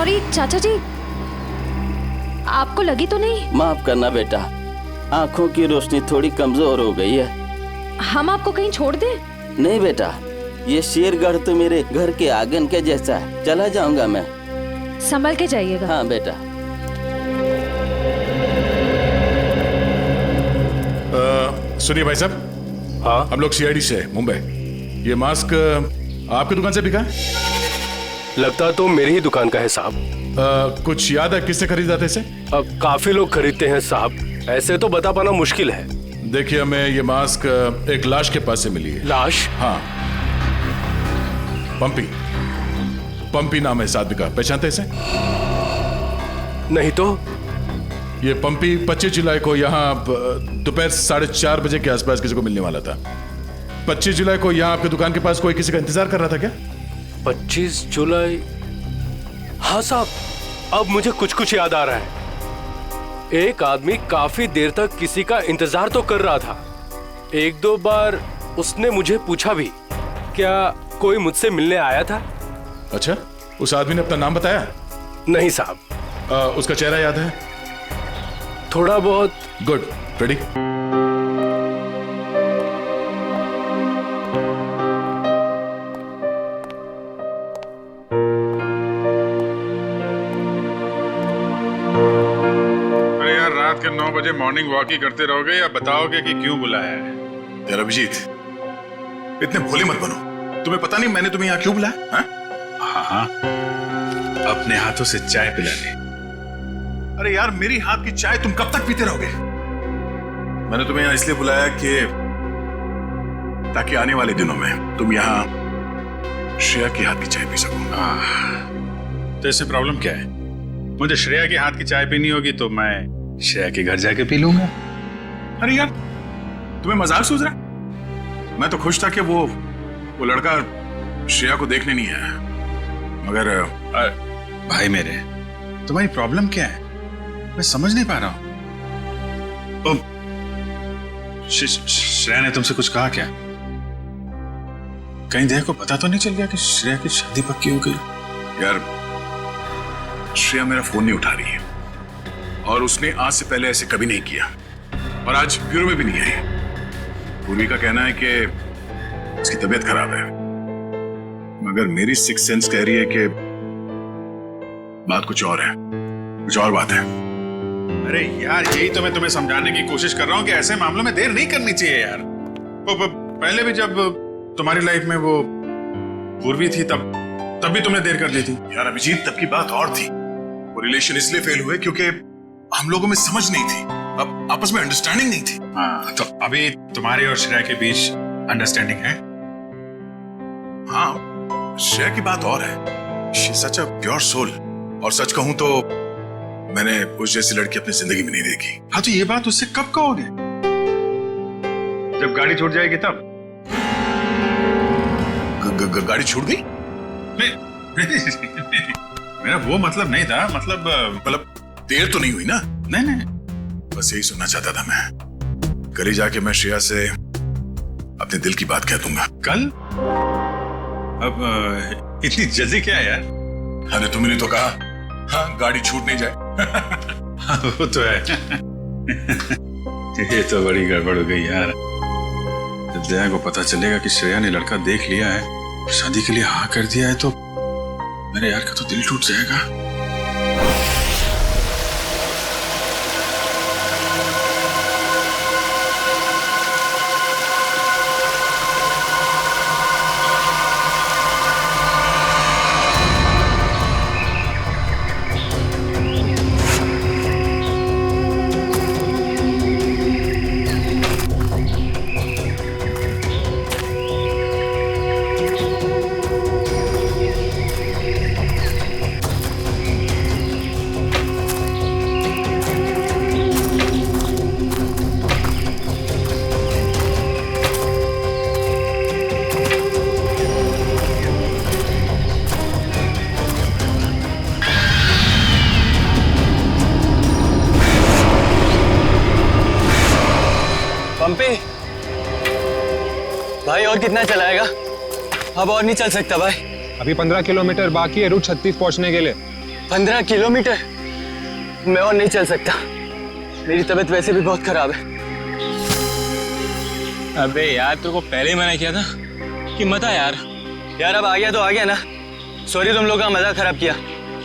Sorry चाचा जी, आपको लगी तो नहीं? माफ करना बेटा, आंखों की रोशनी थोड़ी कमजोर हो गई है। हम आपको कहीं छोड़ दें? नहीं बेटा, ये शेरगढ़ तो मेरे घर के आंगन के जैसा है, चला जाऊंगा मैं। संभल के जाइएगा। हाँ बेटा। सुनिए भाई साहब। हाँ, हम लोग सीआईडी से मुंबई। ये मास्क आपकी दुकान से बिका है? लगता तो मेरी ही दुकान का है साहब। कुछ याद है किससे खरीदा था इसे? काफी लोग खरीदते हैं साहब, ऐसे तो बता पाना मुश्किल है। देखिए, हमें ये मास्क एक लाश के पास से मिली है। लाश? हाँ, पंपी। पंपी नाम है इस आदमी का, पहचानते इसे? नहीं तो। ये पंपी 25 जुलाई को यहाँ दोपहर 4:30 बजे के आसपास किसी को मिलने वाला था। 25 जुलाई को यहाँ आपकी दुकान के पास कोई किसी का इंतजार कर रहा था क्या? 25 जुलाई? हाँ साहब, अब मुझे कुछ कुछ याद आ रहा है। एक आदमी काफी देर तक किसी का इंतजार तो कर रहा था। एक दो बार उसने मुझे पूछा भी, क्या कोई मुझसे मिलने आया था? अच्छा, उस आदमी ने अपना नाम बताया? नहीं साहब। उसका चेहरा याद है? थोड़ा बहुत। गुड। रेडी? अरे यार, रात के 9 बजे मॉर्निंग वॉक ही करते रहोगे या बताओगे कि क्यों बुलाया है? यार अभिजीत, इतने भोले मत बनो। तुम्हें पता नहीं मैंने तुम्हें यहाँ क्यों बुलाया? हाँ हाँ, अपने हाथों से चाय पिला ले। अरे यार, मेरी हाथ की चाय तुम कब तक पीते रहोगे? मैंने तुम्हें यहाँ इसलिए बुलाया कि ताकि आने वाले दिनों में तुम यहाँ श्रेया की हाथ की चाय पी सको। तो इससे प्रॉब्लम क्या है? मुझे श्रेया के हाथ की चाय पीनी होगी तो मैं श्रेया के घर जाके पी लूंगा। अरे यार, तुम्हें मजाक सूझ रहा? मैं तो खुश था कि वो लड़का श्रेया को देखने नहीं आया, मगर भाई मेरे, तुम्हारी प्रॉब्लम क्या है? मैं समझ नहीं पा रहा हूं। श्रेया ने तुमसे कुछ कहा क्या? कहीं देह को पता तो नहीं चल गया कि श्रेया की शादी पक्की हो गई? यार, श्रेया मेरा फोन नहीं उठा रही है और उसने आज से पहले ऐसे कभी नहीं किया और आज ब्यूरो में भी नहीं आई। पूर्वी का कहना है कि उसकी तबीयत खराब है, मगर मेरी सिक्स सेंस कह रही है कि बात कुछ और है, कुछ और बात है। अरे यार, यही तो मैं तुम्हें समझाने की कोशिश कर रहा हूं कि ऐसे मामलों में देर नहीं करनी चाहिए यार। पहले भी जब तुम्हारी लाइफ में वो पूर्वी थी तब भी तुमने देर कर दी थी। यार अभिजीत, तब की बात और थी। वो रिलेशन इसलिए फेल हुए क्योंकि हम लोगों में समझ नहीं थी, अब आपस में अंडरस्टैंडिंग नहीं थी। हाँ, तो अभी तुम्हारे और श्रेया के बीच अंडरस्टैंडिंग है? हाँ, श्रेया की बात और है। She such a pure soul, और सच कहूं तो मैंने उस जैसी लड़की अपनी जिंदगी में नहीं देखी। हाँ, तो ये बात उससे कब कहोगे? जब गाड़ी छूट जाएगी तब? गाड़ी छूट गई? मेरा वो मतलब नहीं था। मतलब देर तो नहीं हुई ना? नहीं, बस यही सुनना चाहता था मैं। कल ही जाके मैं श्रेया से अपने दिल की बात कह दूंगा। कल? अब इतनी जल्दी क्या है यार? अरे तुमने तो कहा, हाँ, गाड़ी छूट नहीं जाए। वो तो है। ये तो बड़ी गड़बड़ हो गई यार। जब दया को पता चलेगा कि श्रेया ने लड़का देख लिया है, शादी के लिए हाँ कर दिया है, तो मेरे यार का तो दिल टूट जाएगा। पंपी भाई, और कितना चलाएगा? अब और नहीं चल सकता भाई। अभी 15 किलोमीटर बाकी है रूट 36 पहुंचने के लिए। 15 किलोमीटर? मैं और नहीं चल सकता, मेरी तबीयत वैसे भी बहुत खराब है। अबे यार, तेरे को पहले ही मना किया था कि मत आ यार। यार अब आ गया तो आ गया ना। सॉरी तुम लोग का मजा खराब किया।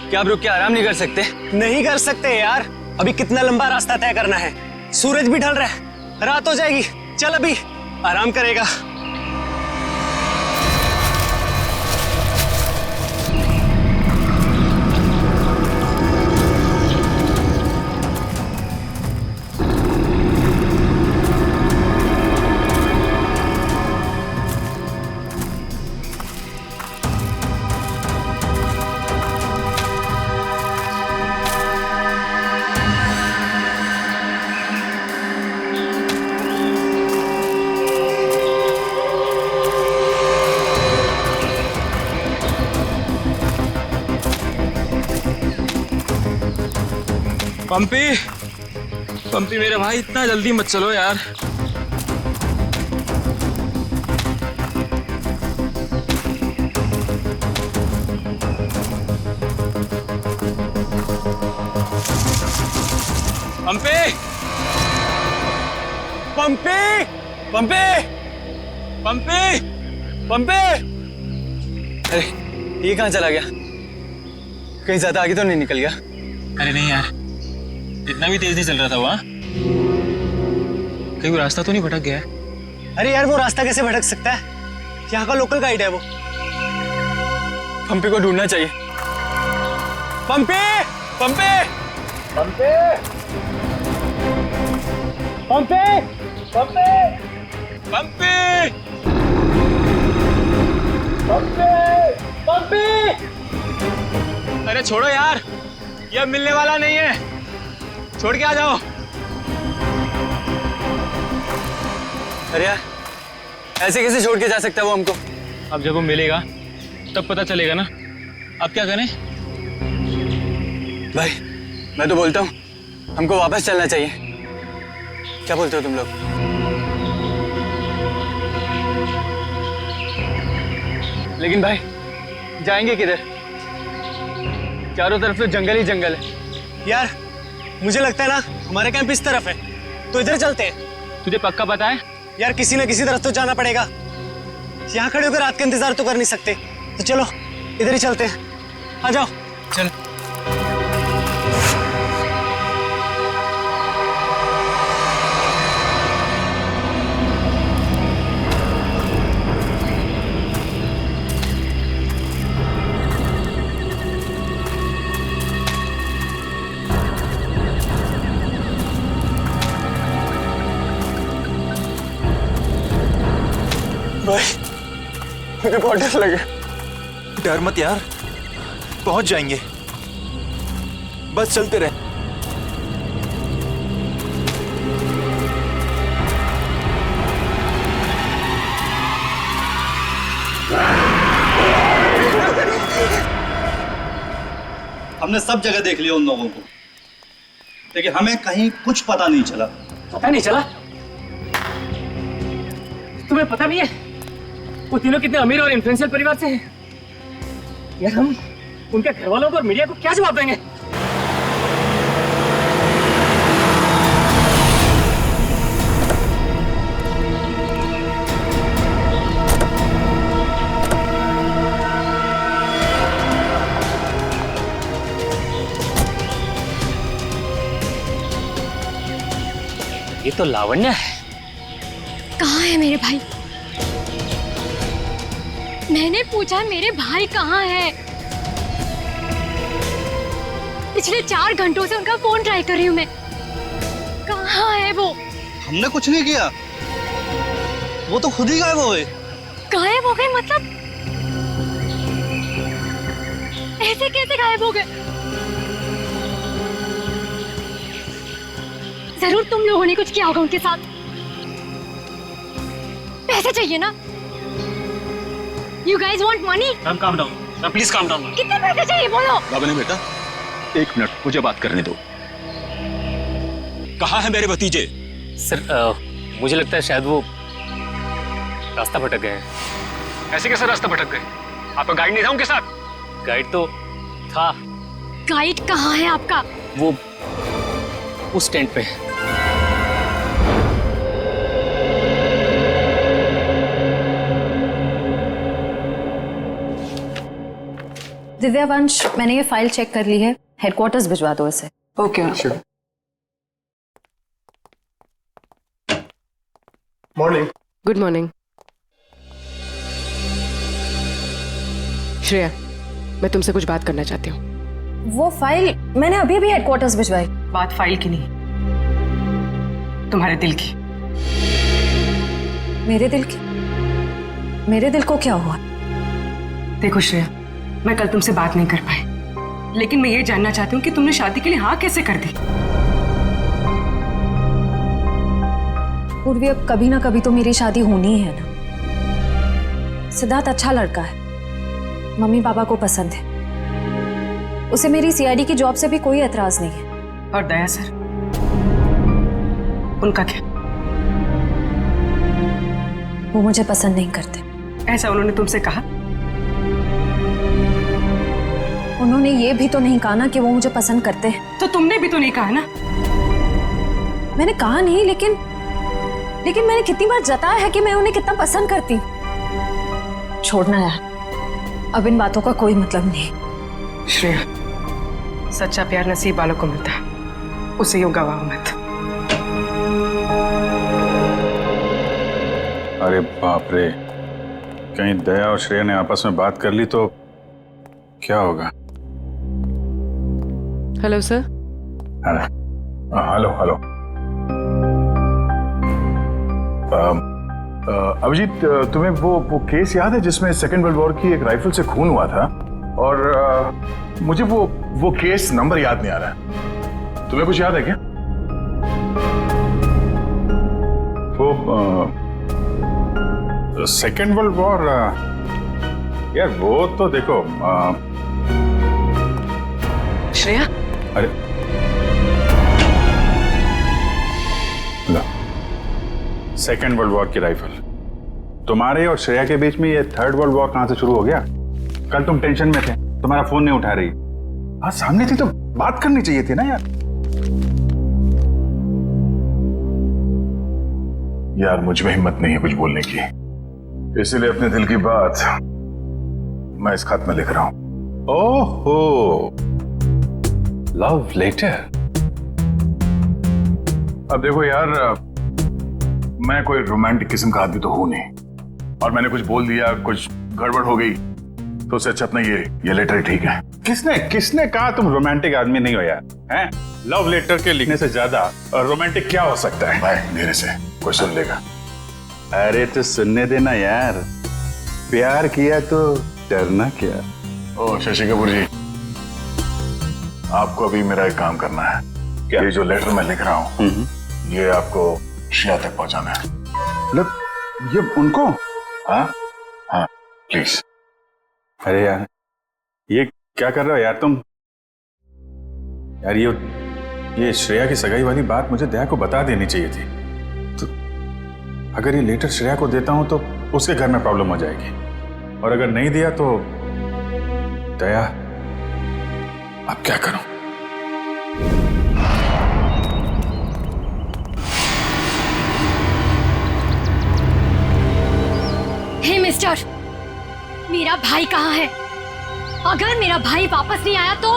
क्या आप रुक के आराम नहीं कर सकते? नहीं कर सकते यार, अभी कितना लंबा रास्ता तय करना है। सूरज भी ढल रहा है, रात हो जाएगी। चल अभी आराम करेगा। पंपी, पंपी मेरे भाई, इतना जल्दी मत चलो यार। पंपी, पंपी, पंपी, पंपी, पंपी। अरे ये कहाँ चला गया? कहीं ज्यादा आगे तो नहीं निकल गया? अरे नहीं यार, इतना भी तेज नहीं चल रहा था वहाँ। कहीं वो रास्ता तो नहीं भटक गया है? अरे यार वो रास्ता कैसे भटक सकता है, यहाँ का लोकल गाइड है वो। पंपी को ढूंढना चाहिए। पंपी, पंपी, पंपी, पंपी, पंपी, पंपी, पंपी, पंपी। अरे छोड़ो यार, ये मिलने वाला नहीं है, छोड़ के आ जाओ। अरे यार ऐसे कैसे छोड़ के जा सकता है वो हमको? अब जब वो मिलेगा तब पता चलेगा ना। अब क्या करें? भाई मैं तो बोलता हूँ हमको वापस चलना चाहिए। क्या बोलते हो तुम लोग? लेकिन भाई जाएंगे किधर? चारों तरफ तो जंगल ही जंगल है। यार मुझे लगता है ना हमारा कैंप इस तरफ है, तो इधर चलते हैं। तुझे पक्का पता है? यार किसी न किसी तरफ तो जाना पड़ेगा, यहाँ खड़े होकर रात का इंतजार तो कर नहीं सकते। तो चलो इधर ही चलते हैं, आ जाओ। चल। भाई मुझे बहुत डर लगे। डर मत यार, पहुंच जाएंगे, बस चलते रहे। हमने सब जगह देख लिया उन लोगों को, लेकिन हमें कहीं कुछ पता नहीं चला। पता नहीं चला? तुम्हें पता नहीं है वो तीनों कितने अमीर और इन्फ्लुएंशियल परिवार से हैं? यार हम उनके घर वालों को और मीडिया को क्या जवाब देंगे? ये तो लावण्य है। कहाँ है मेरे भाई? मैंने पूछा मेरे भाई कहाँ है? पिछले 4 घंटों से उनका फोन ट्राई कर रही हूँ मैं। कहाँ है वो? हमने कुछ नहीं किया, वो तो खुद ही गायब हो गए। गायब हो गए मतलब? ऐसे कैसे गायब हो गए? जरूर तुम लोगों ने कुछ किया होगा उनके साथ। पैसे चाहिए ना? You guys want money? Ma'am calm down, ma'am please calm down. कितने पैसे चाहिए बोलो? बाबा ने बेटा 1 मिनट मुझे बात करने दो। कहाँ है मेरे भतीजे? सर मुझे लगता है शायद वो रास्ता भटक गए हैं। ऐसे कैसे रास्ता भटक गए? आपका गाइड नहीं था उनके साथ? गाइड तो था, गाइड कहाँ है आपका? वो उस टेंट पे है। दिव्या वंश, मैंने ये फाइल चेक कर ली है, हेडक्वार्टर्स भिजवा दो इसे। Okay sure. Morning. Good morning. Shreya, मैं तुमसे कुछ बात करना चाहती हूँ। वो फाइल मैंने अभी अभी हेडक्वार्टर्स भिजवाई। बात फाइल की नहीं, तुम्हारे दिल की। मेरे दिल की? मेरे दिल को क्या हुआ? देखो श्रेया, मैं कल तुमसे बात नहीं कर पाई, लेकिन मैं ये जानना चाहती हूँ कि तुमने शादी के लिए हाँ कैसे कर दी? पूर्वी, अब कभी ना कभी तो मेरी शादी होनी ही है ना। सिद्धार्थ अच्छा लड़का है, मम्मी पापा को पसंद है, उसे मेरी सीआईडी की जॉब से भी कोई एतराज नहीं है। और दया सर, उनका क्या? वो मुझे पसंद नहीं करते। ऐसा उन्होंने तुमसे कहा? उन्होंने ये भी तो नहीं कहा ना कि वो मुझे पसंद करते हैं। तो तुमने भी तो नहीं कहा ना? मैंने कहा नहीं, लेकिन मैंने कितनी बार जताया है कि मैं उन्हें कितना पसंद करती। छोड़ना यार, अब इन बातों का कोई मतलब नहीं। श्रेया, सच्चा प्यार नसीब वालों को मिलता है, उसे यूं गवाओ मत। अरे बाप रे, कहीं दया और श्रेया ने आपस में बात कर ली तो क्या होगा? Hello sir. Hello hello. Abhijit, तुम्हें वो केस याद है जिसमें सेकेंड वर्ल्ड वॉर की एक राइफल से खून हुआ था? और मुझे वो केस नंबर याद नहीं आ रहा है। तुम्हें कुछ याद है क्या? वो सेकेंड वर्ल्ड वॉर, यार वो तो देखो। श्रेया, अरे सेकेंड वर्ल्ड वॉर की राइफल, तुम्हारे और श्रेया के बीच में ये थर्ड वर्ल्ड वॉर कहां से शुरू हो गया? कल तुम टेंशन में थे, तुम्हारा फोन नहीं उठा रही। हाँ, सामने थी तो बात करनी चाहिए थी ना यार। यार मुझ में हिम्मत नहीं है कुछ बोलने की, इसीलिए अपने दिल की बात मैं इस खत में लिख रहा हूं। ओहो, लव लेटर। अब देखो यार, मैं कोई रोमांटिक किस्म का आदमी तो हूं नहीं, और मैंने कुछ बोल दिया, कुछ गड़बड़ हो गई, तो उससे अच्छा अपना ये लेटर ठीक है। किसने कहा तुम रोमांटिक आदमी नहीं हो यार? हैं? लव लेटर के लिखने से ज्यादा रोमांटिक क्या हो सकता है? भाई मेरे से कोई सुन लेगा। अरे तो सुनने देना यार, प्यार किया तो डरना क्या। ओ शशि कपूर जी, आपको अभी मेरा एक काम करना है। क्या? ये जो लेटर मैं लिख रहा हूँ, ये आपको श्रेया तक पहुंचाना है। मतलब ये उनको? हाँ हाँ प्लीज। अरे यार, ये क्या कर रहे हो यार तुम? यार ये श्रेया की सगाई वाली बात मुझे दया को बता देनी चाहिए थी। तो अगर ये लेटर श्रेया को देता हूं तो उसके घर में प्रॉब्लम हो जाएगी, और अगर नहीं दिया तो दया, अब क्या करूं? हे मिस्टर, मेरा भाई कहाँ है? अगर मेरा भाई वापस नहीं आया तो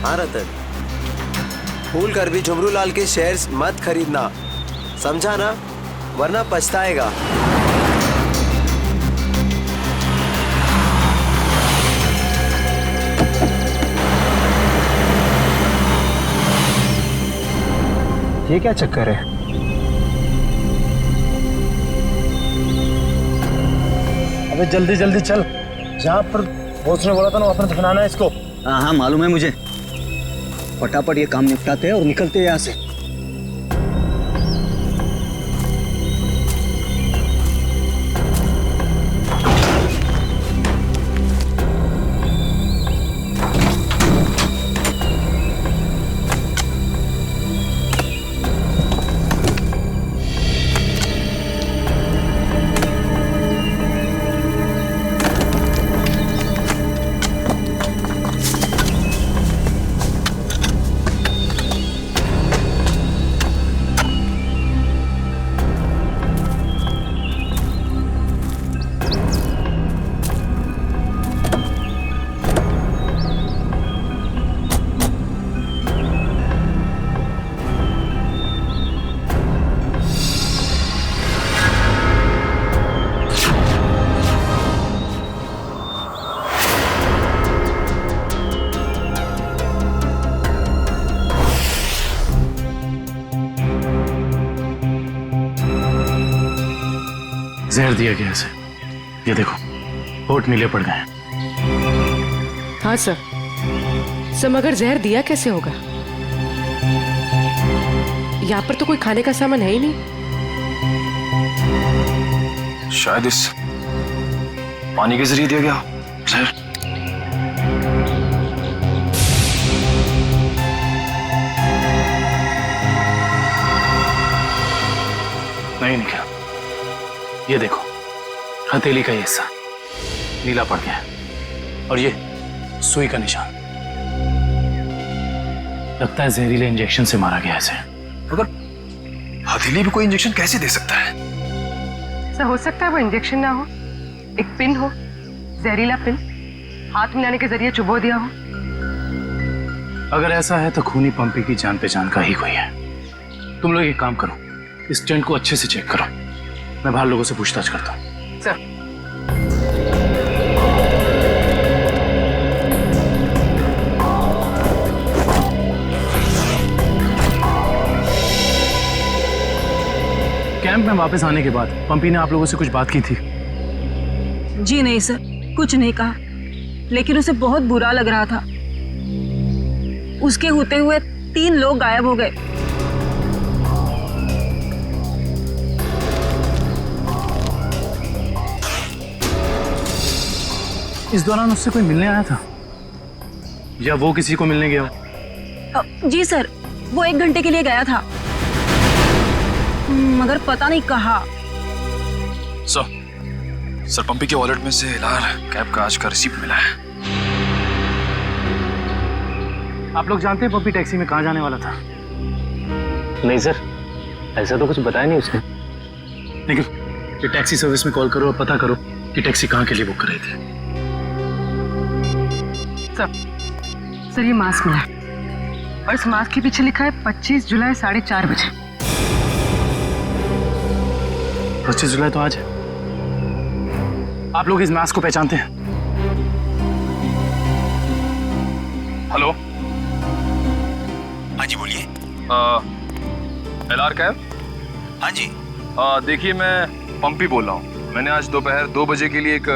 हाँ रतन, भूल कर भी झुमरू लाल के शेयर्स मत खरीदना, समझा ना? वरना पछताएगा। ये क्या चक्कर है? अबे जल्दी जल्दी चल, जहाँ पर बॉस ने बोला था ना वहाँ पर दफनाना है इसको। हाँ हाँ मालूम है मुझे, फटाफट ये काम निपटाते हैं और निकलते हैं यहाँ से। जहर दिया गया इसे। ये देखो, होठ नीले पड़ गए हैं। हाँ सर। सर मगर जहर दिया कैसे होगा? यहाँ पर तो कोई खाने का सामान है ही नहीं। शायद इस पानी के जरिए दिया गया जहर। नहीं निकला। ये देखो, हथेली का हिस्सा नीला पड़ गया है और ये सुई का निशान। लगता है जहरीले इंजेक्शन से मारा गया इसे। मगर हथेली भी कोई इंजेक्शन कैसे दे सकता है? सर हो सकता है वो इंजेक्शन ना हो, एक पिन हो, जहरीला पिन हाथ मिलाने के जरिए चुबो दिया हो। अगर ऐसा है तो खूनी पंपी की जान पहचान का ही कोई है। तुम लोग एक काम करो, इस टेंट को अच्छे से चेक करो। मैं बाहर लोगों से पूछताछ करता हूँ। सर कैंप में वापस आने के बाद पंपी ने आप लोगों से कुछ बात की थी? जी नहीं सर, कुछ नहीं कहा, लेकिन उसे बहुत बुरा लग रहा था। उसके होते हुए 3 लोग गायब हो गए। इस दौरान उससे कोई मिलने आया था या वो किसी को मिलने गया? जी सर, वो 1 घंटे के लिए गया था, मगर पता नहीं कहाँ। सर पंपी के वॉलेट में से एलआर कैब का आज का रिसीप्ट मिला है। आप लोग जानते हैं पंपी टैक्सी में कहाँ जाने वाला था? नहीं सर, ऐसा तो कुछ बताया नहीं उसने। लेकिन ये टैक्सी सर्विस में कॉल करो और पता करो कि टैक्सी कहाँ के लिए बुक कर रही थी। सर ये मास्क मिला और इस मास्क के पीछे लिखा है 25 जुलाई 4:30 बजे। 25 जुलाई तो आज है। आप लोग इस मास्क को पहचानते हैं? हेलो, हाँ जी बोलिए। LR cab? हाँ जी। देखिए मैं पंपी बोल रहा हूँ। मैंने आज दोपहर 2 बजे के लिए एक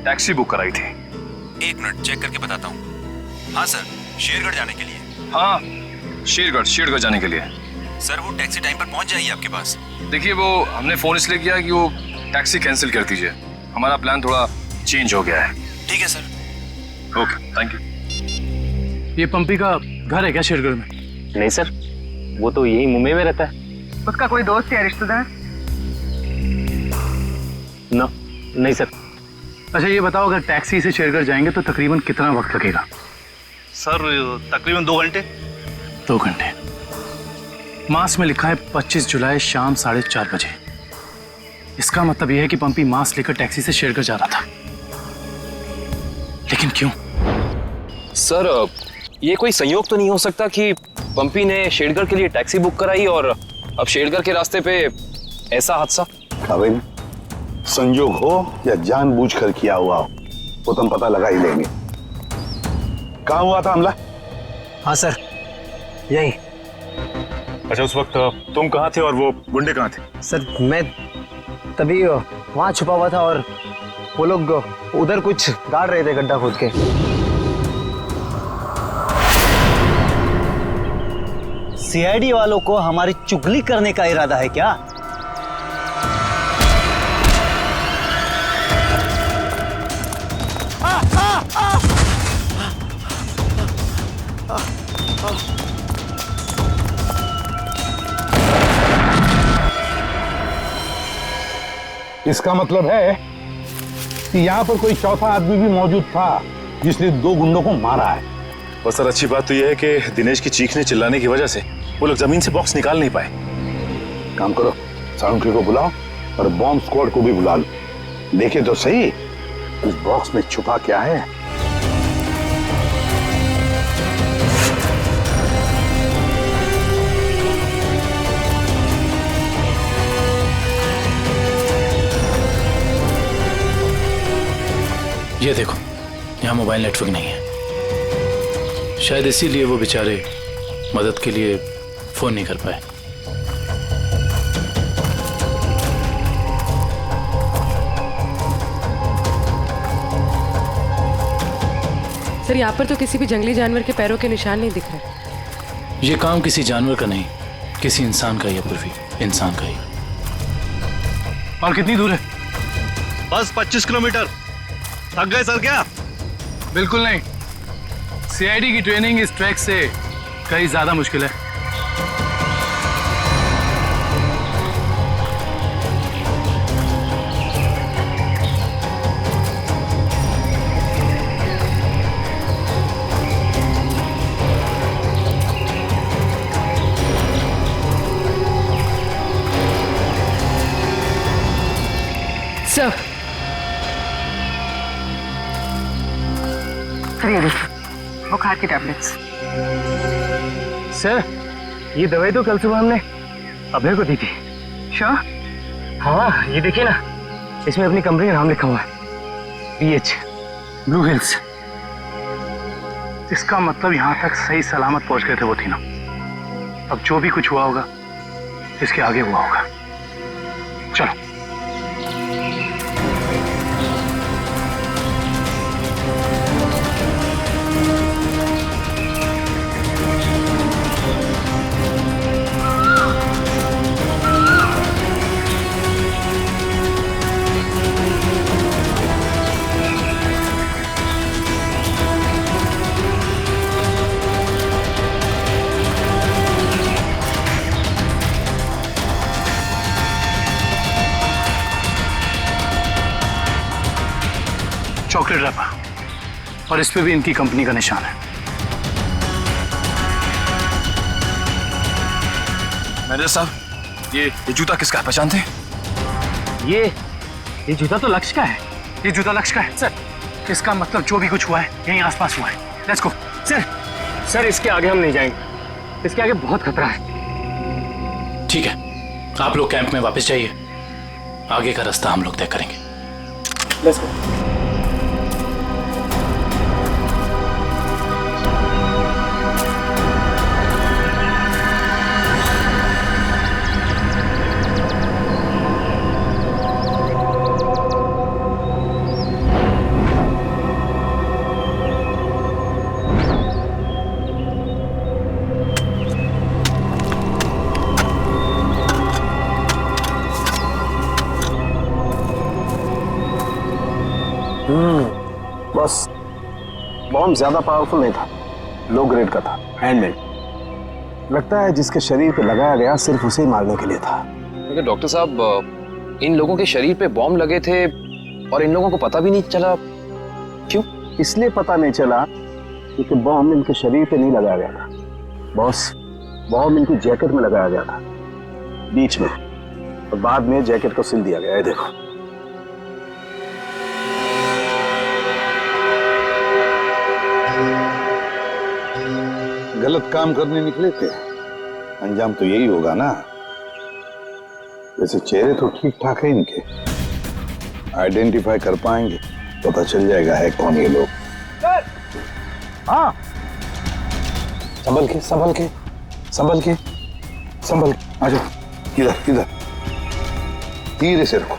टैक्सी बुक कराई थी। 1 मिनट चेक करके बताता हूँ। हाँ सर, शेरगढ़ जाने के लिए। हाँ, शेरगढ़ जाने के लिए। सर वो टैक्सी टाइम पर पहुँच जाएगी आपके पास। देखिए वो हमने फोन इसलिए किया कि वो टैक्सी कैंसिल कर दीजिए, हमारा प्लान थोड़ा चेंज हो गया है। ठीक है सर। Okay, thank you. ये पंपी का घर है क्या शेरगढ़ में? नहीं सर, वो तो यही मुंबई में रहता है। उसका कोई दोस्त या रिश्तेदार? नहीं सर। अच्छा ये बताओ, अगर टैक्सी से शेरगढ़ जाएंगे तो तकरीबन कितना वक्त लगेगा? सर तकरीबन 2 घंटे। 2 घंटे। मास में लिखा है 25 जुलाई शाम 4:30 बजे। इसका मतलब यह है कि पंपी मास लेकर टैक्सी से शेरगढ़ जा रहा था। लेकिन क्यों? सर ये कोई संयोग तो नहीं हो सकता कि पंपी ने शेरगढ़ के लिए टैक्सी बुक कराई और अब शेरगढ़ के रास्ते पे ऐसा हादसा? अविन, संयोग हो या जानबूझकर किया हुआ हो वो तुम पता लगा ही लेंगे। कहाँ हुआ था हमला? हाँ सर, यही। अच्छा उस वक्त तुम कहाँ थे और वो गुंडे कहाँ थे? सर मैं तभी वहां छुपा हुआ था और वो लोग उधर कुछ गाड़ रहे थे गड्ढा खोद के। सीआईडी वालों को हमारी चुगली करने का इरादा है क्या? इसका मतलब है कि यहाँ पर कोई चौथा आदमी भी मौजूद था जिसने 2 गुंडों को मारा है। और सर अच्छी बात तो यह है कि दिनेश की चीखने चिल्लाने की वजह से वो लोग जमीन से बॉक्स निकाल नहीं पाए। काम करो, साउंड्री को बुलाओ और बॉम्ब स्क्वाड को भी बुला लो। देखे तो सही उस बॉक्स में छुपा क्या है। ये देखो, यहाँ मोबाइल नेटवर्क नहीं है। शायद इसीलिए वो बेचारे मदद के लिए फोन नहीं कर पाए। सर यहाँ पर तो किसी भी जंगली जानवर के पैरों के निशान नहीं दिख रहे। ये काम किसी जानवर का नहीं, किसी इंसान का ही है पूर्वी, इंसान का ही। और कितनी दूर है? बस 25 किलोमीटर। थक गए सर क्या? बिल्कुल नहीं, सीआईडी की ट्रेनिंग इस ट्रैक से कहीं ज्यादा मुश्किल है। सर ये देखिए बुखार की टैबलेट्स। सर ये दवाई तो कल सुबह हमने अभय को दी थी। श्योर? हाँ ये देखिए ना, इसमें अपनी कंपनी का नाम लिखा हुआ है, BH ब्लू हिल्स। इसका मतलब यहाँ तक सही सलामत पहुंच गए थे वो तीनों। अब जो भी कुछ हुआ होगा इसके आगे हुआ होगा। चलो। चॉकलेट रैपर और इस पे भी इनकी कंपनी का निशान है। मैनेजर साहब, ये जूता किसका है, पहचानते हैं? ये जूता तो लक्ष्य का है। ये जूता लक्ष्य का है सर। इसका मतलब जो भी कुछ हुआ है यहीं आसपास हुआ है। Let's go. सर इसके आगे हम नहीं जाएंगे, इसके आगे बहुत खतरा है। ठीक है, आप लोग कैंप में वापस जाइए, आगे का रास्ता हम लोग तय करेंगे। Let's go. बस बॉम्ब ज्यादा पावरफुल नहीं था, लो ग्रेड का था, हैंडमेड। लगता है जिसके शरीर पे लगाया गया सिर्फ उसे ही मारने के लिए था। क्योंकि डॉक्टर साहब, इन लोगों के शरीर पे बॉम्ब लगे थे और इन लोगों को पता भी नहीं चला। क्यों? इसलिए पता नहीं चला क्योंकि बॉम्ब इनके शरीर पे नहीं लगाया गया था बॉस, बॉम्ब इनकी जैकेट में लगाया गया था बीच में, और बाद में जैकेट को सिल दिया गया है। देखो गलत काम करने निकले थे, अंजाम तो यही होगा ना। वैसे चेहरे तो ठीक ठाक है इनके, आइडेंटिफाई कर पाएंगे, पता चल जाएगा है कौन ये लोग। हाँ, संभल के संभल के संभल के संभल के, आ जाओ। इधर इधर धीरे से रखो,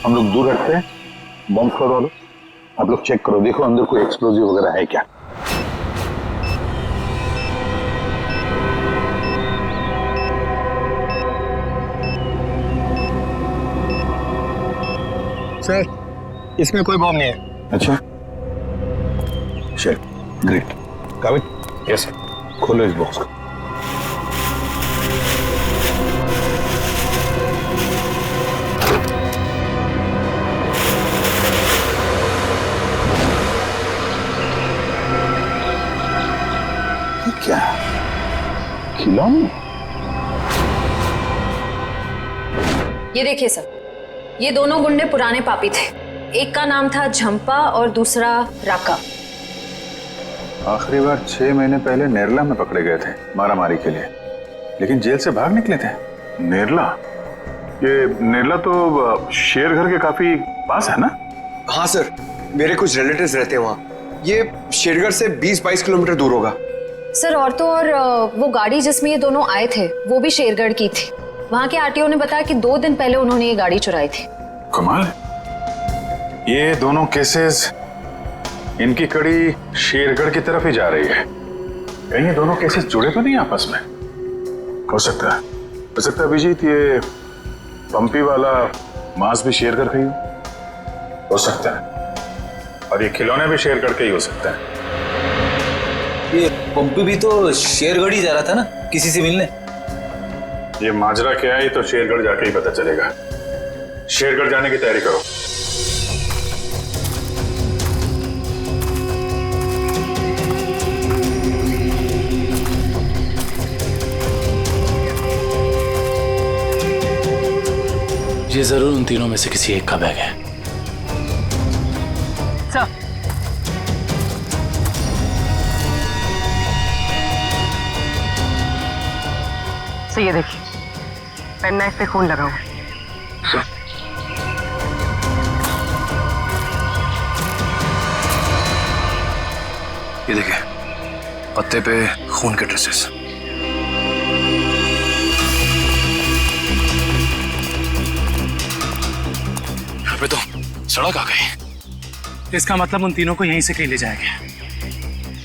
हम लोग दूर रखते हैं। बॉम्ब स्क्वाड वालों, आप लोग चेक करो, देखो अंदर कोई एक्सप्लोजिव वगैरह है क्या। सर इसमें कोई बॉम्ब नहीं है। अच्छा, चल ग्रेट। काबिल? Yes sir. खोलो इस बॉक्स को। क्या खिलौने? ये देखिए सर, ये दोनों गुंडे पुराने पापी थे। एक का नाम था झंपा और दूसरा राका। आखिरी बार 6 महीने पहले नेरला में पकड़े गए थे मारामारी के लिए, लेकिन जेल से भाग निकले थे। नेरला? ये नेरला तो शेरघर के काफी पास है ना? हाँ सर, मेरे कुछ रिलेटिव्स रहते हैं वहाँ। ये शेरघर से 20-22 किलोमीटर दूर होगा। सर और तो और वो गाड़ी जिसमें ये दोनों आए थे वो भी शेरगढ़ की थी। वहाँ के आरटीओ ने बताया कि 2 दिन पहले उन्होंने ये गाड़ी चुराई थी। कमाल, ये दोनों केसेस इनकी कड़ी शेरगढ़ की तरफ ही जा रही है। कहीं ये दोनों केसेस जुड़े तो नहीं आपस में? हो सकता है अभिजीत ये पंपी वाला मांस भी शेरगढ़ का ही हो सकता है, और ये खिलौने भी शेरगढ़ के ही हो सकते हैं। ये पंपी भी तो शेरगढ़ ही जा रहा था ना किसी से मिलने। ये माजरा क्या है तो शेरगढ़ जाके ही पता चलेगा। शेरगढ़ जाने की तैयारी करो। ये जरूर उन तीनों में से किसी एक का बैग है। सर, सर ये देखिए, पेन नाइफ पे खून लगा हुआ। ये देखिए, पत्ते पे खून के ट्रेसेस। यहाँ पे तो सड़क आ गई। इसका मतलब उन तीनों को यहीं से कहीं ले जाएंगे।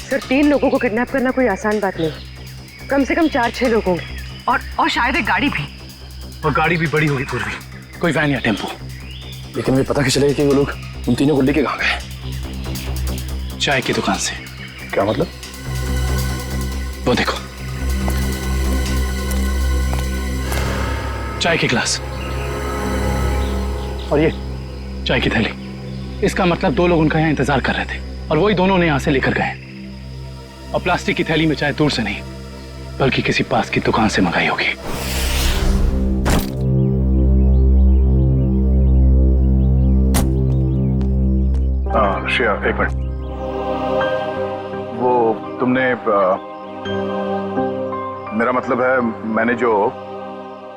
सर 3 लोगों को किडनैप करना कोई आसान बात नहीं। कम से कम 4-6 लोग होंगे, और शायद एक गाड़ी भी। और गाड़ी भी बड़ी होगी पूर्वी, कोई वैन या टेम्पो। लेकिन मुझे पता कैसे चलेगा कि वो लोग उन तीनों को लेके कहाँ गए? चाय की दुकान से। क्या मतलब? वो देखो, चाय के गिलास और ये चाय की थैली। इसका मतलब 2 लोग उनका यहाँ इंतजार कर रहे थे और वही दोनों ने यहाँ से लेकर गए। और प्लास्टिक की थैली में चाय दूर से नहीं बल्कि किसी पास की दुकान से मंगाई होगी। श्रेया, एक मिनट। वो तुमने मेरा मतलब है, मैंने जो।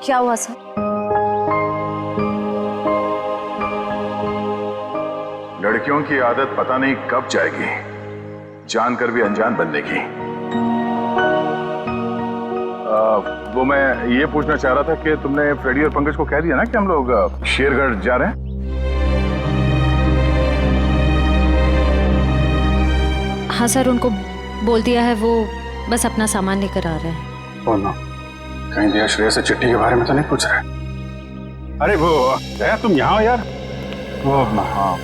क्या हुआ सर? लड़कियों की आदत पता नहीं कब जाएगी, जानकर भी अनजान बनने की। वो मैं ये पूछना चाह रहा था कि तुमने फ्रेडी और पंकज को कह दिया ना कि हम लोग शेरगढ़ जा रहे हैं? हाँ सर, उनको बोल दिया है, वो बस अपना सामान लेकर आ रहे हैं। ओ नो, कहीं दिया श्रेया से चिट्ठी के बारे में तो नहीं पूछ रहे? अरे वो दया, तुम यहाँ हो यार। वो हाँ,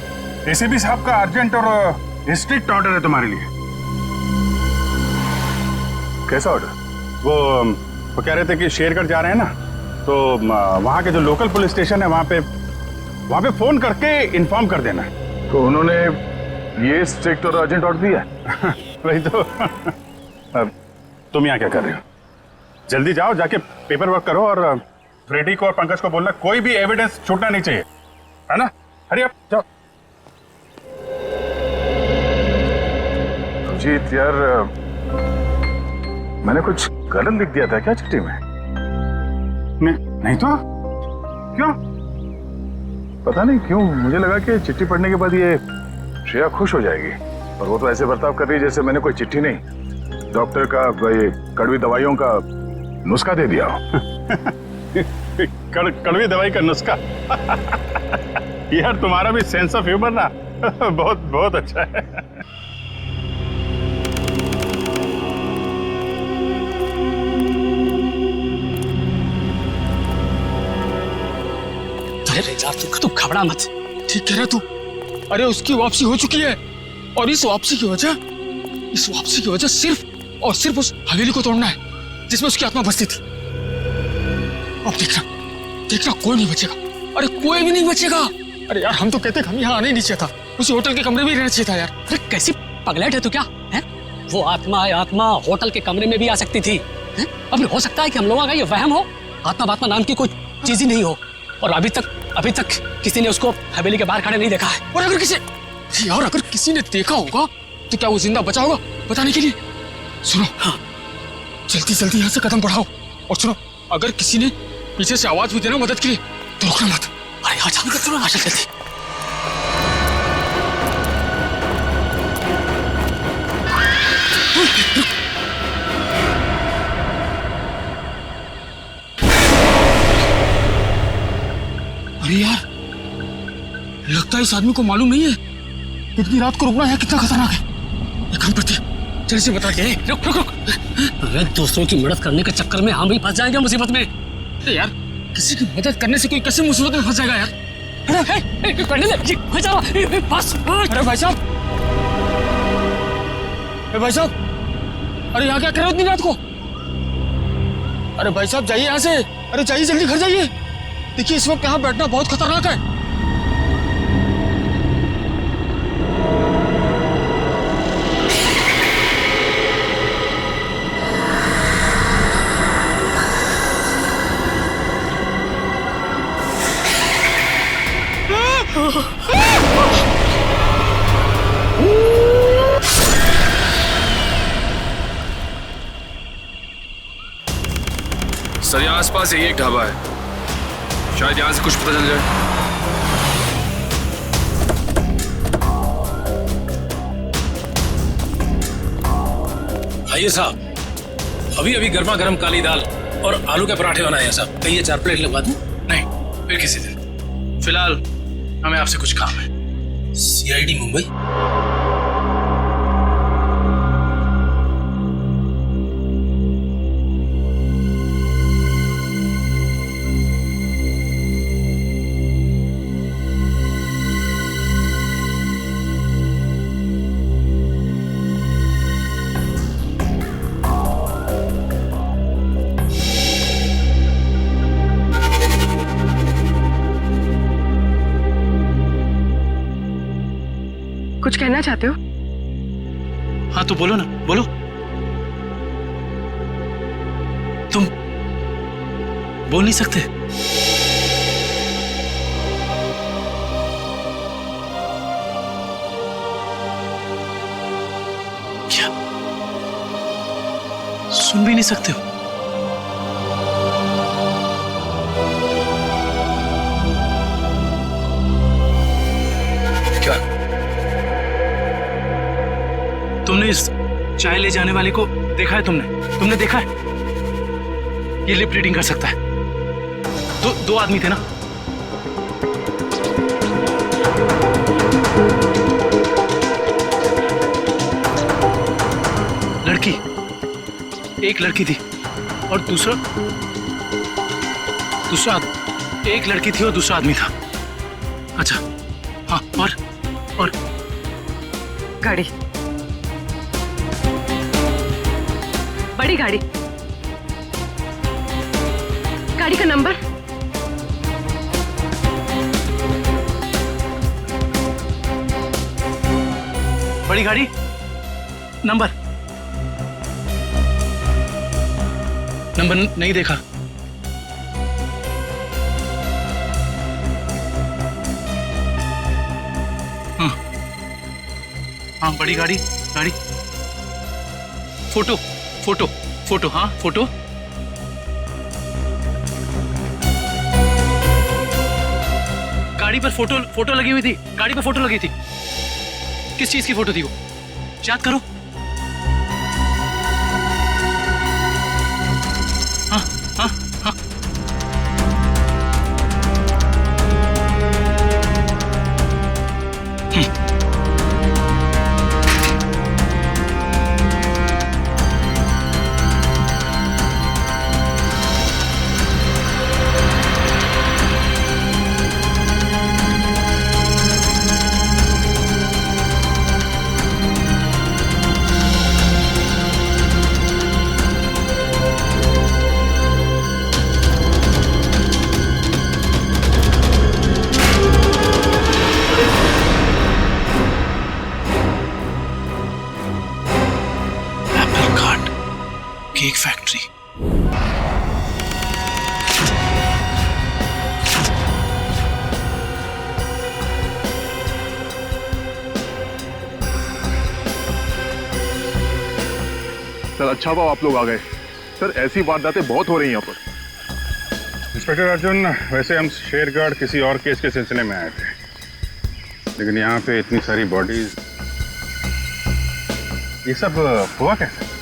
एसीपी साहब का अर्जेंट और स्ट्रिक्ट ऑर्डर है तुम्हारे लिए। कैसा ऑर्डर? वो कह रहे थे कि शेरगढ़ जा रहे हैं ना, तो वहाँ के जो लोकल पुलिस स्टेशन है वहाँ पे फोन करके इन्फॉर्म कर देना। तो उन्होंने ये स्ट्रिक्ट और अर्जेंट ऑर्डर दिया। वही तो। तुम यहाँ क्या कर रहे हो? जल्दी जाओ, जाके पेपर वर्क करो, और फ्रेडी को और पंकज को बोलना कोई भी एविडेंस छूटना नहीं चाहिए, है ना? हरी अप, जाओ। जीत यार, मैंने कुछ गलत लिख दिया था क्या चिट्ठी में? नहीं तो क्यों? पता नहीं क्यों मुझे लगा कि चिट्ठी पढ़ने के बाद ये श्रेया खुश हो जाएगी, और वो तो ऐसे बर्ताव कर रही जैसे मैंने कोई चिट्ठी नहीं, डॉक्टर का ये कड़वी दवाइयों का नुस्खा दे दिया हो। कड़वी दवाई का नुस्खा। यार तुम्हारा भी सेंस ऑफ ह्यूमर ना बहुत बहुत अच्छा है। अरे यार तू घबरा मत, ठीक कह रहा तू। अरे उसकी वापसी हो चुकी है, और इस वापसी की वजह सिर्फ और सिर्फ उस हवेली को तोड़ना है जिसमें उसकी आत्मा बसती थी। अब देखना कोई नहीं बचेगा। अरे कोई भी नहीं बचेगा। अरे यार हम तो कहते हम यहाँ आने नहीं चाहिए था, उसी होटल के कमरे में ही रहना चाहिए था यार। अरे कैसी पगलेट है तू क्या है? वो आत्मा होटल के कमरे में भी आ सकती थी। अब हो सकता है कि हम लोगों का ये वहम हो, आत्मा नाम की कोई चीज ही नहीं हो, और अभी तक किसी ने उसको हवेली के बाहर खड़े नहीं देखा है। और अगर किसी ने देखा होगा तो क्या वो जिंदा बचा होगा बताने के लिए? सुनो, हाँ, जल्दी यहाँ से कदम बढ़ाओ, और सुनो, अगर किसी ने पीछे से आवाज भी देना मदद के लिए तो रुकना मत। अरे आजा जल्दी। अरे यार, लगता है इस आदमी को मालूम नहीं है इतनी रात को रुकना है कितना खतरनाक है। एक काम करते हैं, चल इसे बता के। रुक रुक रुक। अरे दूसरों की मदद करने के चक्कर में हम भी फंस जाएंगे मुसीबत में। अरे यार किसी की मदद करने से कोई कैसे मुसीबत में फंस जाएगा यार। करने दे, बस। अरे भाई साहब, भाई साहब, अरे यहाँ क्या कर रहे हो इतनी रात को? अरे भाई साहब जाइए यहाँ से। अरे जाइए जल्दी घर जाइए। देखिए इस वक्त यहाँ बैठना बहुत खतरनाक है। सर यहाँ आसपास यही एक ढाबा है, शायद यहाँ से कुछ पता चल जाए। आइए साहब, अभी अभी गर्मा गर्म काली दाल और आलू के पराठे बनाए हैं साहब। कहिए 4 प्लेट लगवा दूं? नहीं, फिर किसी दिन। फिलहाल हमें आपसे कुछ काम है। CID मुंबई। कुछ कहना चाहते हो? हाँ तो बोलो ना, बोलो। तुम बोल नहीं सकते? क्या सुन भी नहीं सकते हो? क्या तुमने इस चाय ले जाने वाले को देखा है? तुमने देखा है? ये लिप रीडिंग कर सकता है। दो आदमी थे ना? एक लड़की थी और दूसरा एक लड़की थी और दूसरा आदमी था। अच्छा हाँ, और गाड़ी, बड़ी गाड़ी, गाड़ी का नंबर? बड़ी गाड़ी नंबर नहीं देखा। हाँ बड़ी गाड़ी फोटो हाँ फोटो। गाड़ी पर फोटो लगी हुई थी। गाड़ी पर फोटो लगी थी। किस चीज की फोटो थी वो? याद करो। हाँ केक फैक्ट्री। सर अच्छा हुआ आप लोग आ गए। सर ऐसी वारदातें बहुत हो रही हैं यहाँ पर। इंस्पेक्टर अर्जुन, वैसे हम शेरगढ़ किसी और केस के सिलसिले में आए थे, लेकिन यहाँ पे इतनी सारी बॉडीज, ये सब हुआ कैसे?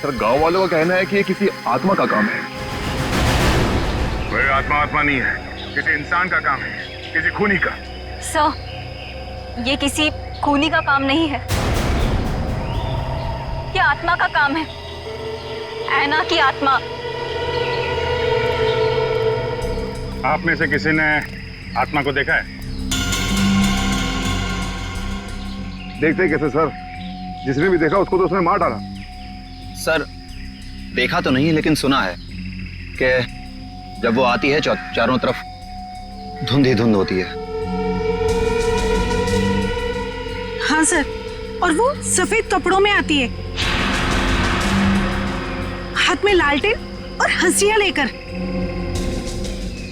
सर गांव वालों का कहना है कि ये किसी आत्मा का काम है। कोई आत्मा नहीं है, किसी इंसान का काम है, किसी खूनी का। सर, ये किसी खूनी का काम नहीं है, ये आत्मा का काम है, ऐना की आत्मा। आप में से किसी ने आत्मा को देखा है? देखते कैसे सर, जिसने भी देखा उसको तो उसने मार डाला। सर देखा तो नहीं लेकिन सुना है कि जब वो आती है चारों तरफ धुंध ही धुंध होती है। हाँ सर, और वो सफेद कपड़ों में आती है, हाथ में लालटेन और हंसिया लेकर।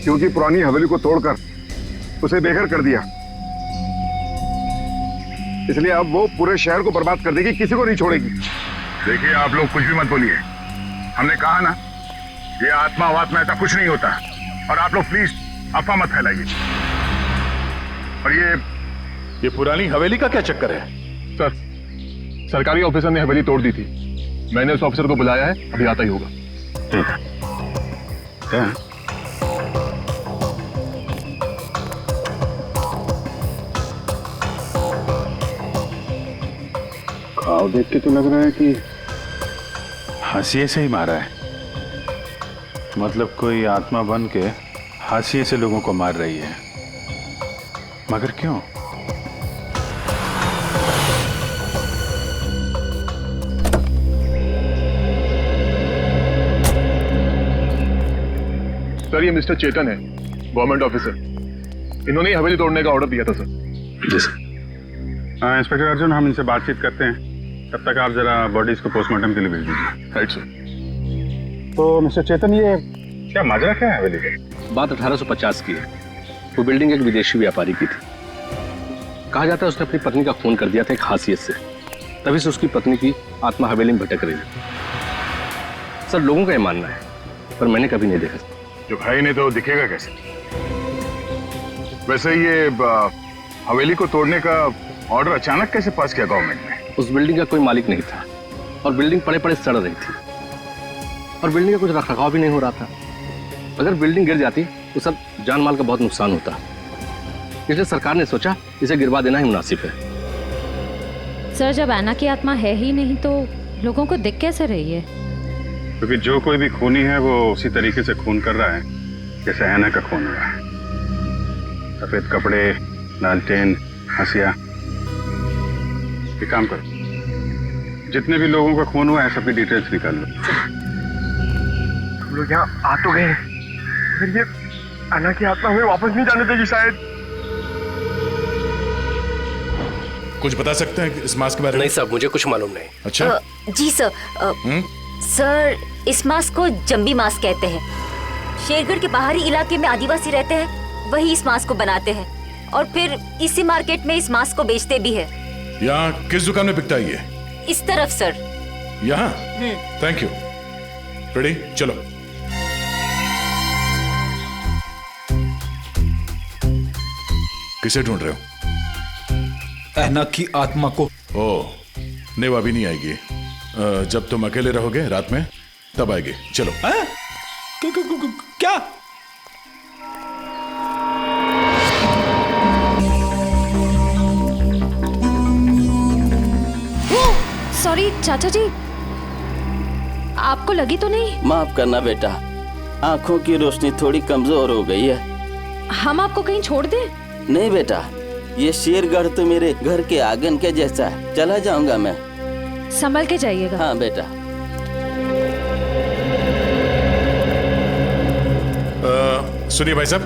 क्योंकि पुरानी हवेली को तोड़कर उसे बेघर कर दिया, इसलिए अब वो पूरे शहर को बर्बाद कर देगी, किसी को नहीं छोड़ेगी। देखिए आप लोग कुछ भी मत बोलिए, हमने कहा ना ये आत्मा वात्मा ऐसा कुछ नहीं होता। और आप लोग प्लीज अफवाह मत फैलाइए। और ये पुरानी हवेली का क्या चक्कर है? सर सरकारी ऑफिसर ने हवेली तोड़ दी थी, मैंने उस ऑफिसर को बुलाया है, अभी आता ही होगा। घाव देख के तो लग रहा है कि हाशिए से ही मारा है। मतलब कोई आत्मा बन के हाशिए से लोगों को मार रही है, मगर क्यों? सर ये मिस्टर चेतन है, गवर्नमेंट ऑफिसर, इन्होंने ही हवेली तोड़ने का ऑर्डर दिया था सर। जी सर। इंस्पेक्टर अर्जुन, हम इनसे बातचीत करते हैं, तब तक आप जरा बॉडीज को पोस्टमार्टम के लिए भेज दीजिए। Right sir. तो मिस्टर चेतन, ये क्या माजरा क्या है हवेली का? बात 1850 की है। वो बिल्डिंग एक विदेशी व्यापारी की थी। कहा जाता है उसने अपनी पत्नी का खून कर दिया था एक हासियत से, तभी से उसकी पत्नी की आत्मा हवेली में भटक रही है। सर लोगों का ये मानना है, पर मैंने कभी नहीं देखा। जो भाई ने तो दिखेगा कैसे? वैसे ये हवेली को तोड़ने का ऑर्डर अचानक कैसे पास किया गवर्नमेंट ने? उस बिल्डिंग का कोई मालिक नहीं था और बिल्डिंग पड़े पड़े सड़ रही थी और बिल्डिंग का कुछ रखरखाव भी नहीं हो रहा था। अगर बिल्डिंग गिर जाती तो सब जान माल का बहुत नुकसान होता, इसलिए सरकार ने सोचा इसे गिरवा देना ही मुनासिब है। सर जब ऐना की आत्मा है ही नहीं तो लोगों को दिख कैसे रही है? क्योंकि जो कोई भी खूनी है वो उसी तरीके से खून कर रहा है जैसे ऐना का खून हो रहा है। सफेद कपड़े, लालटेन, हंसिया। एक काम करो, जितने भी लोगों का खून हुआ है सबकी डिटेल्स निकाल लो। हम लोग यहाँ आ तो गए, फिर ये ऐना की आत्मा हमें वापस नहीं जाने देगी शायद। कुछ बता सकते हैं इस मास्क के बारे में? नहीं साहब, मुझे कुछ मालूम नहीं। अच्छा। जी सर। सर इस मास्क को जंबी मास्क कहते हैं। शेरगढ़ के बाहरी इलाके में आदिवासी रहते हैं, वही इस मास्क को बनाते हैं और फिर इसी मार्केट में इस मास्क को बेचते भी है। यहाँ किस दुकान में बिकता है ये? इस तरफ सर। यहाँ? Thank you. रेडी, चलो। किसे ढूंढ रहे हो? ऐना की आत्मा को। ओह, नहीं वो अभी नहीं आएगी। जब तुम अकेले रहोगे रात में तब आएगी। चलो। क्या? सॉरी चाचा जी, आपको लगी तो नहीं? माफ करना बेटा, आंखों की रोशनी थोड़ी कमजोर हो गई है। हम आपको कहीं छोड़ दें? नहीं बेटा, ये शेरगढ़ तो मेरे घर के आंगन के जैसा है, चला जाऊंगा मैं। संभल के जाइएगा। हाँ बेटा। सुनिए भाई साहब।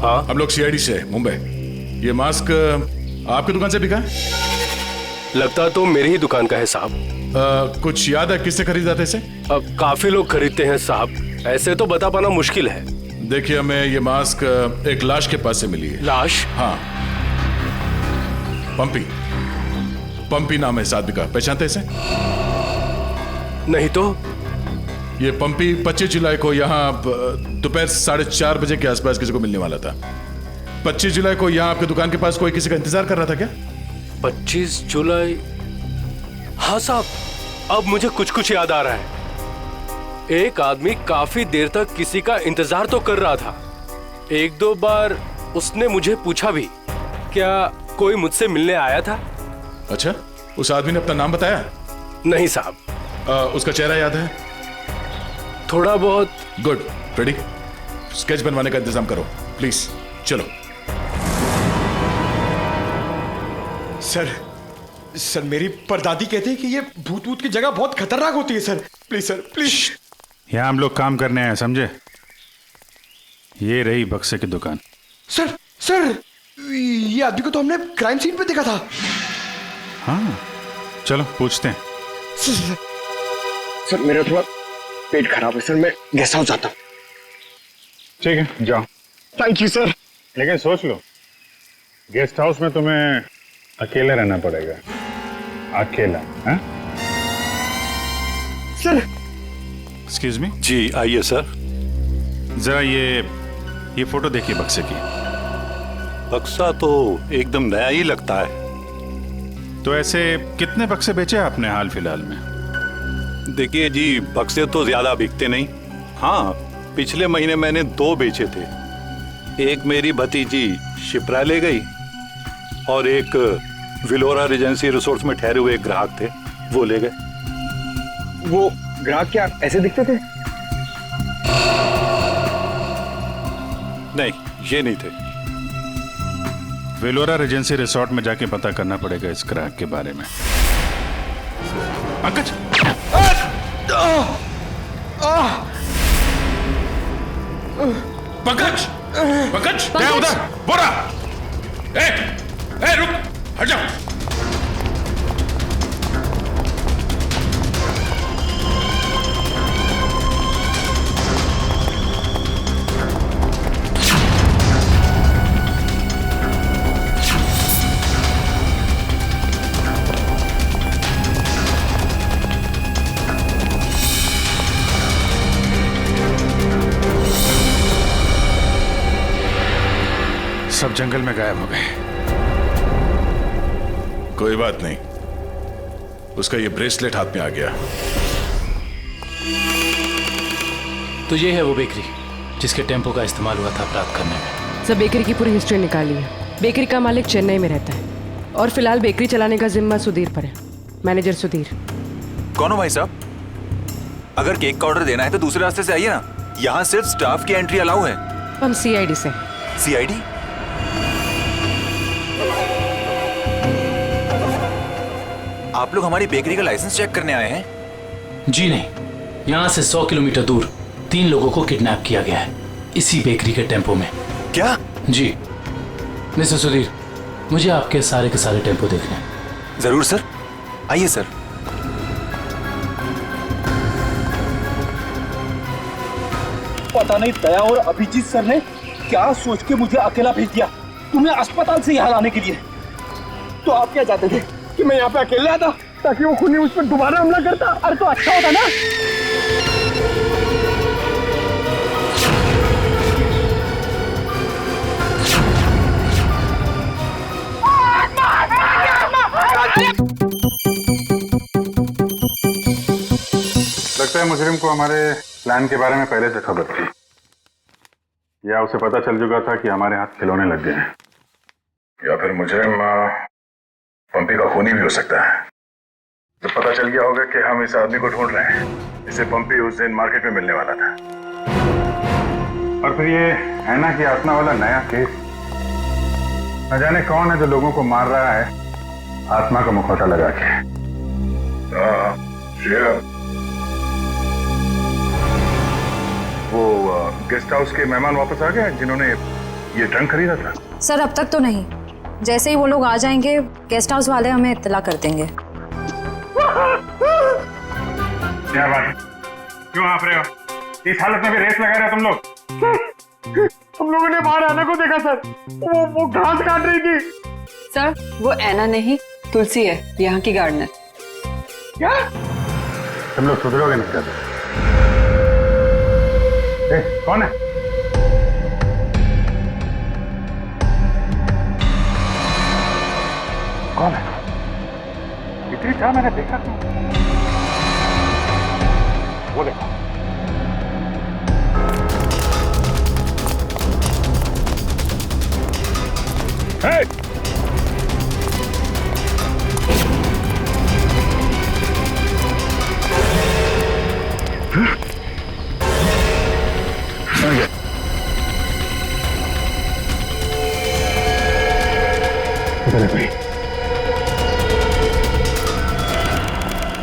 हाँ, हम लोग सीआईडी से मुंबई। ये मास्क आपकी दुकान से बिका है? लगता तो मेरी ही दुकान का है साहब। कुछ याद है किससे खरीदा था इसे? काफी लोग खरीदते हैं साहब, ऐसे तो बता पाना मुश्किल है। देखिए, हमें ये मास्क एक लाश के पास से मिली है। लाश? हाँ, पंपी नाम है इस आदमी का, पहचानते इसे? नहीं तो। ये पंपी 25 जुलाई को यहाँ दोपहर 4:30 बजे के आसपास किसी को मिलने वाला था। 25 जुलाई को यहाँ आपकी दुकान के पास कोई किसी का इंतजार कर रहा था क्या? 25 जुलाई? हाँ साहब, अब मुझे कुछ कुछ याद आ रहा है। एक आदमी काफी देर तक किसी का इंतजार तो कर रहा था। 1-2 बार उसने मुझे पूछा भी, क्या कोई मुझसे मिलने आया था? अच्छा, उस आदमी ने अपना नाम बताया? नहीं साहब। उसका चेहरा याद है? थोड़ा बहुत। गुड। रेडी? स्केच बनवाने का इंतजाम करो प्लीज। चलो। सर मेरी परदादी कहते हैं कि ये भूत भूत की जगह बहुत खतरनाक होती है सर। Please sir, please. यहाँ हम लोग काम करने आए, समझे? ये रही बक्से की दुकान। सर ये आदमी को तो हमने क्राइम सीन पे देखा था। हाँ, चलो पूछते हैं। सर मेरा थोड़ा पेट खराब है सर, मैं गेस्ट हाउस जाता हूँ। ठीक है, जाओ। Thank you sir. लेकिन सोच लो, गेस्ट हाउस में तुम्हें अकेले रहना पड़ेगा। अकेला, हाँ? सर। Excuse me. जी आइए सर। जरा ये फोटो देखिए बक्से की। बक्सा तो एकदम नया ही लगता है। तो ऐसे कितने बक्से बेचे आपने हाल फिलहाल में? देखिए जी, बक्से तो ज्यादा बिकते नहीं। हाँ, पिछले महीने मैंने 2 बेचे थे। एक मेरी भतीजी शिप्रा ले गई और एक विलोरा रेजेंसी रिसोर्ट्स में ठहरे हुए एक ग्राहक थे, वो ले गए। वो ग्राहक क्या ऐसे दिखते थे? नहीं, ये नहीं थे। वेलोरा रेजेंसी रिसोर्ट में जाके पता करना पड़ेगा इस ग्राहक के बारे में। पंकज! पंकज! पंकज! क्या उधर? बोरा! ए, रुक! हट जाओ! सब जंगल में गायब हो गए। कोई बात नहीं, उसका ये ब्रेसलेट हाथ में आ गया। तो ये है वो बेकरी जिसके टेम्पो का इस्तेमाल हुआ था अपराध करने में। सर बेकरी की पूरी हिस्ट्री निकाली है। बेकरी का मालिक चेन्नई में रहता है और फिलहाल बेकरी चलाने का जिम्मा सुधीर पर है। मैनेजर सुधीर। कौन हो भाई साहब? अगर केक का ऑर्डर देना है तो दूसरे रास्ते से आइए ना, यहाँ सिर्फ स्टाफ की एंट्री अलाउ है। हम सीआईडी से। सीआईडी? आप लोग हमारी बेकरी का लाइसेंस चेक करने आए हैं? जी नहीं, यहाँ से 100 किलोमीटर दूर 3 लोगों को किडनैप किया गया है, इसी बेकरी के टेम्पो में। क्या? जी मिस्टर सुधीर, मुझे आपके सारे के सारे टेम्पो देखने हैं। जरूर सर, आइए सर। पता नहीं दया और अभिजीत सर ने क्या सोच के मुझे अकेला भेज दिया तुम्हें अस्पताल से यहाँ लाने के लिए। तो आप क्या चाहते थे कि मैं यहाँ पे अकेले आता ताकि वो खूनी उस पर दोबारा हमला करता? अरे तो अच्छा होता ना। लगता है मुजरिम को हमारे प्लान के बारे में पहले से खबर थी, या उसे पता चल चुका था कि हमारे हाथ खिलौने लग गए हैं। या फिर मुजरिम पंपी का खूनी भी हो सकता है। तो पता चल गया होगा कि हम इस आदमी को ढूंढ रहे हैं, इसे पंपी उस दिन मार्केट में मिलने वाला था। और फिर ये है ना कि आत्मा वाला नया केस, न जाने कौन है जो लोगों को मार रहा है आत्मा का मुखौटा लगा के। वो गेस्ट हाउस के मेहमान वापस आ गए जिन्होंने ये ट्रंक खरीदा था? सर अब तक तो नहीं, जैसे ही वो लोग आ जाएंगे गेस्ट हाउस वाले हमें इत्तला कर देंगे। क्या बात है, क्यों आप रहे हो? इस हालत में भी रेस लगा रहे तुम लोग? हम लोगों ने बाहर आना को देखा सर, वो घास काट रही थी। सर वो ऐना नहीं तुलसी है, यहाँ की गार्डनर। क्या? तुम लोग सुधरोगे नहीं कर? कौन है? कौन है? इतनी चाह मैंने देखा क्यों? वो देखो। Hey! पता लग गई।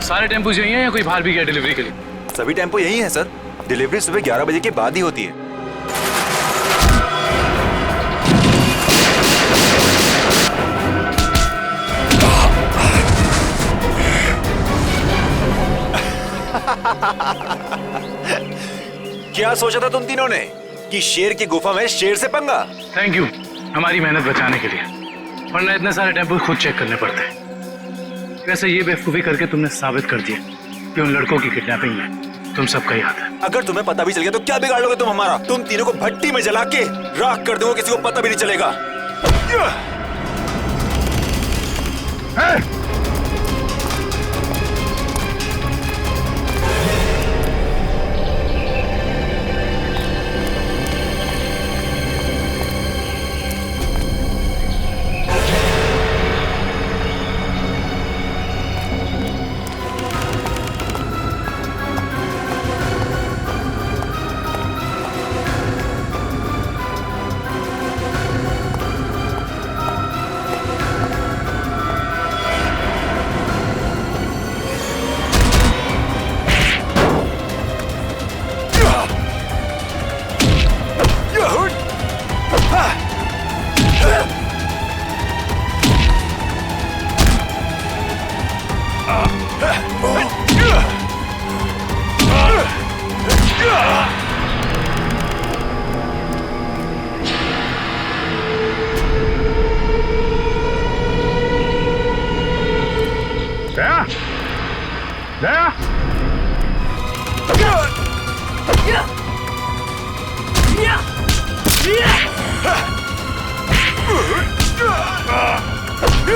सारे टेम्पो यही हैं या कोई बाहर भी गया डिलीवरी के लिए? सभी टेम्पो यही है सर। डिलीवरी सुबह 11 बजे के बाद ही होती है। क्या सोचा था तुम तीनों ने कि शेर की गुफा में शेर से पंगा? थैंक यू हमारी मेहनत बचाने के लिए, वरना इतने सारे टेम्पो खुद चेक करने पड़ते। वैसे ये बेवकूफी करके तुमने साबित कर दिया कि उन लड़कों की किडनैपिंग में तुम सबका ही हाथ है। अगर तुम्हें पता भी चल गया तो क्या बिगाड़ लोगे तुम हमारा? तुम तीनों को भट्टी में जला के राख कर दोगे, किसी को पता भी नहीं चलेगा।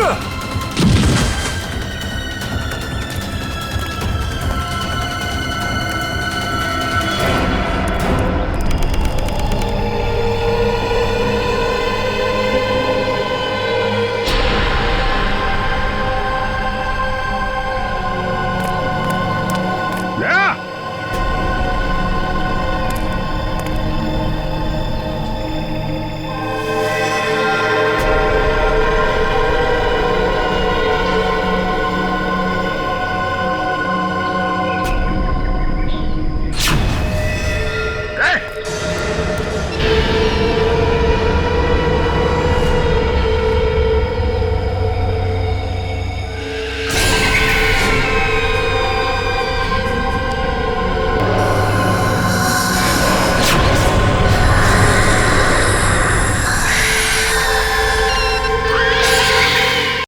Yeah!